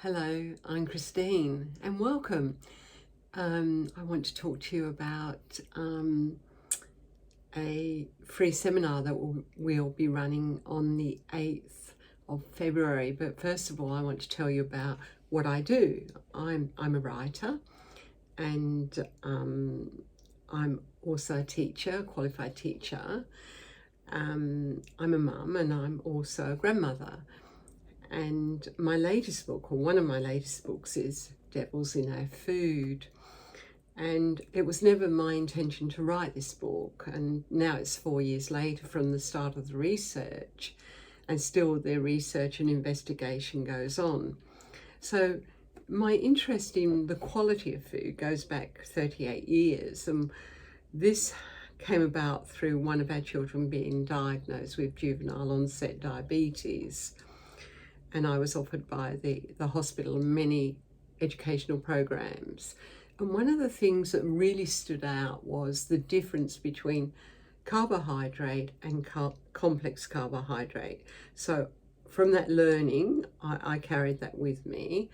Hello, I'm Christine and welcome. I want to talk to you about a free seminar that we'll be running on the 8th of February. But first of all, I want to tell you about what I do. I'm a writer and I'm also a teacher, qualified teacher. I'm a mum and I'm also a grandmother. And my latest book, or one of my latest books, is Devils in Our Food. And it was never my intention to write this book. And now it's 4 years later from the start of the research, and still the research and investigation goes on. So my interest in the quality of food goes back 38 years. And this came about through one of our children being diagnosed with juvenile onset diabetes. And I was offered by the hospital many educational programs. And one of the things that really stood out was the difference between carbohydrate and complex carbohydrate. So from that learning, I carried that with me.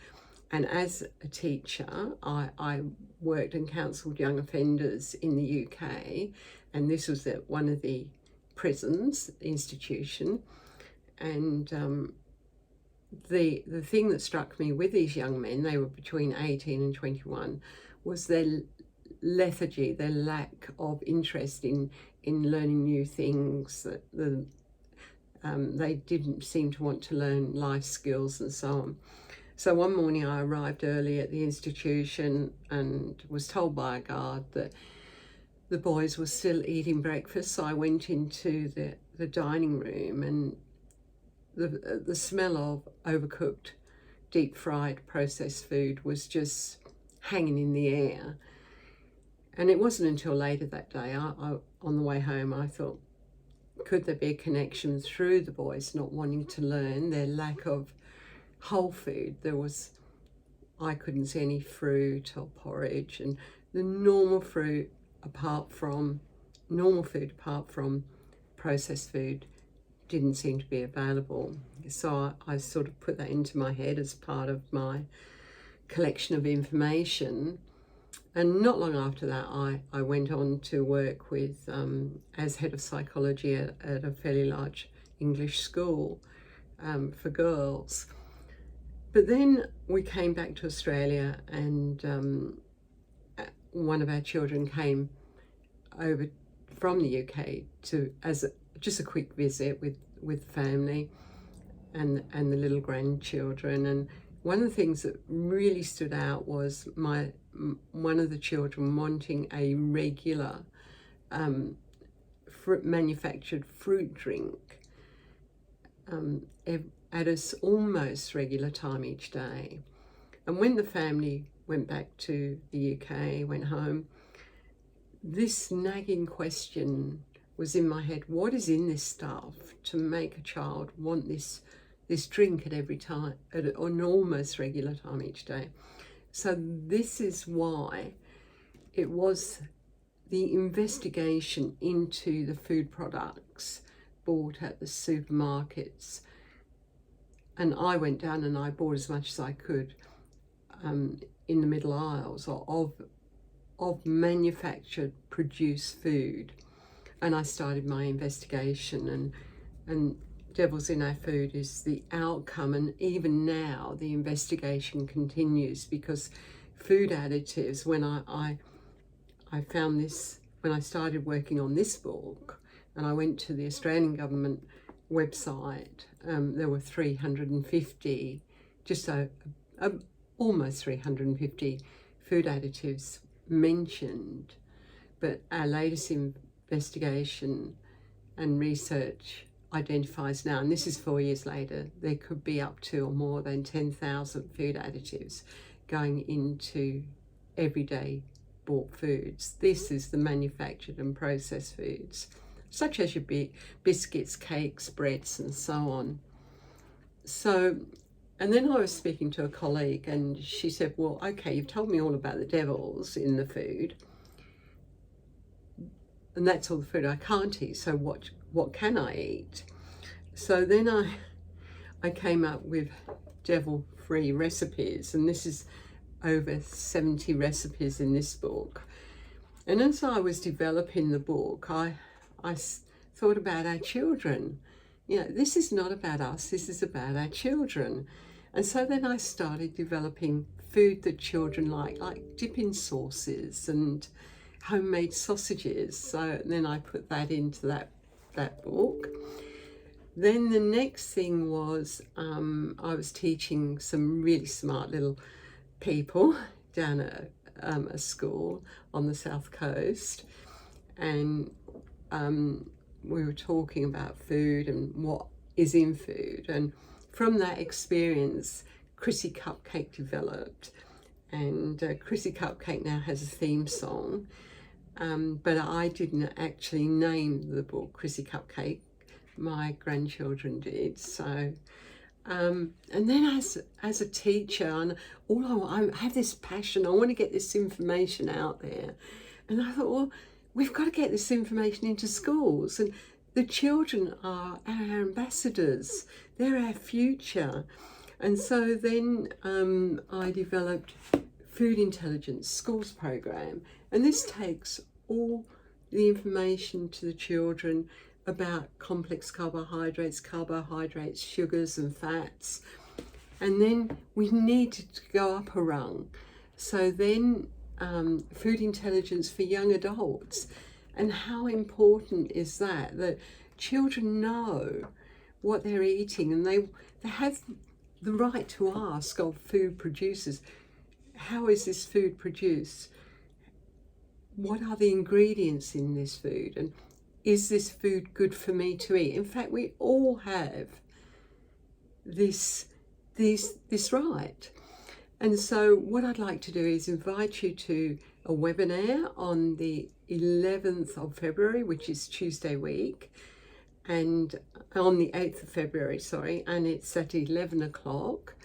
And as a teacher, I worked and counselled young offenders in the UK. And this was at one of the prisons, institution. And the thing that struck me with these young men, they were between 18 and 21, was their lethargy, their lack of interest in learning new things. They didn't seem to want to learn life skills and so on. So one morning I arrived early at the institution and was told by a guard that the boys were still eating breakfast. So I went into the dining room, and the smell of overcooked, deep fried, processed food was just hanging in the air. And it wasn't until later that day, on the way home, I thought, could there be a connection through the boys not wanting to learn, their lack of whole food? I couldn't see any fruit or porridge, and the normal food apart from processed food didn't seem to be available. So I sort of put that into my head as part of my collection of information. And not long after that, I went on to work with as head of psychology at a fairly large English school for girls. But then we came back to Australia, and one of our children came over from the UK just a quick visit with family and the little grandchildren. And one of the things that really stood out was one of the children wanting a regular manufactured fruit drink at a almost regular time each day. And when the family went back to the UK, went home, this nagging question was in my head: what is in this stuff to make a child want this drink at every time, at an almost regular time each day? So this is why it was the investigation into the food products bought at the supermarkets. And I went down and I bought as much as I could in the middle aisles of manufactured, produced food. And I started my investigation, and Devils in Our Food is the outcome. And even now the investigation continues, because food additives, when I found this, when I started working on this book, and I went to the Australian government website, there were 350, almost 350 food additives mentioned. But our latest investigation and research identifies now, and this is 4 years later, there could be up to or more than 10,000 food additives going into everyday bought foods. This is the manufactured and processed foods, such as your biscuits, cakes, breads, and so on. So, and then I was speaking to a colleague, and she said, well, okay, you've told me all about the devils in the food, and that's all the food I can't eat, so what can I eat? So then I came up with devil-free recipes, and this is over 70 recipes in this book. And as I was developing the book, I thought about our children. You know, this is not about us, this is about our children. And so then I started developing food that children like dipping sauces and homemade sausages. So then I put that into that book. Then the next thing was I was teaching some really smart little people down at a school on the south coast, and we were talking about food and what is in food. And from that experience, Chrissy Cupcake developed, and Chrissy Cupcake now has a theme song, but I didn't actually name the book Chrissy Cupcake. My grandchildren did. So and then as a teacher, and I have this passion, I want to get this information out there, and I thought, well, we've got to get this information into schools, and the children are our ambassadors, they're our future. And so then I developed Food Intelligence Schools program, and this takes all the information to the children about complex carbohydrates, sugars and fats. And then we need to go up a rung. So then food intelligence for young adults. And how important is that children know what they're eating, and they have the right to ask of food producers, how is this food produced? What are the ingredients in this food? And is this food good for me to eat? In fact, we all have this right. And so what I'd like to do is invite you to a webinar on the 11th of February, which is Tuesday week, and on the 8th of February, sorry, and it's at 11 o'clock.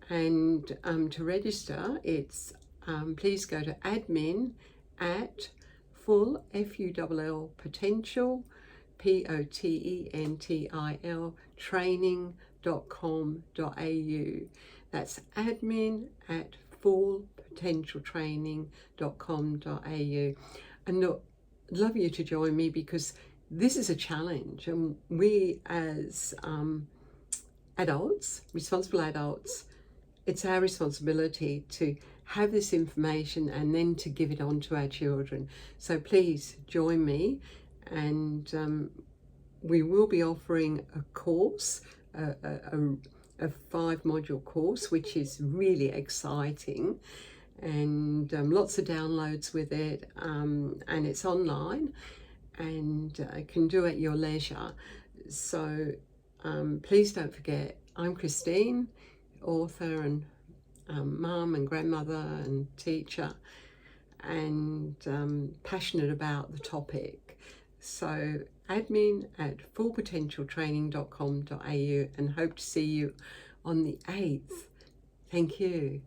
And to register, it's please go to admin at full, FULL, potential, POTENTIL, training.com.au. That's admin at fullpotentialtraining.com.au. And look, I'd love you to join me, because this is a challenge, and we as adults, responsible adults, it's our responsibility to have this information and then to give it on to our children. So please join me, and we will be offering a course, a 5-module course, which is really exciting, and lots of downloads with it, and it's online, and you can do at your leisure. So please don't forget, I'm Christine, author and mum and grandmother and teacher, and passionate about the topic. So admin at fullpotentialtraining.com.au, and hope to see you on the 8th. Thank you.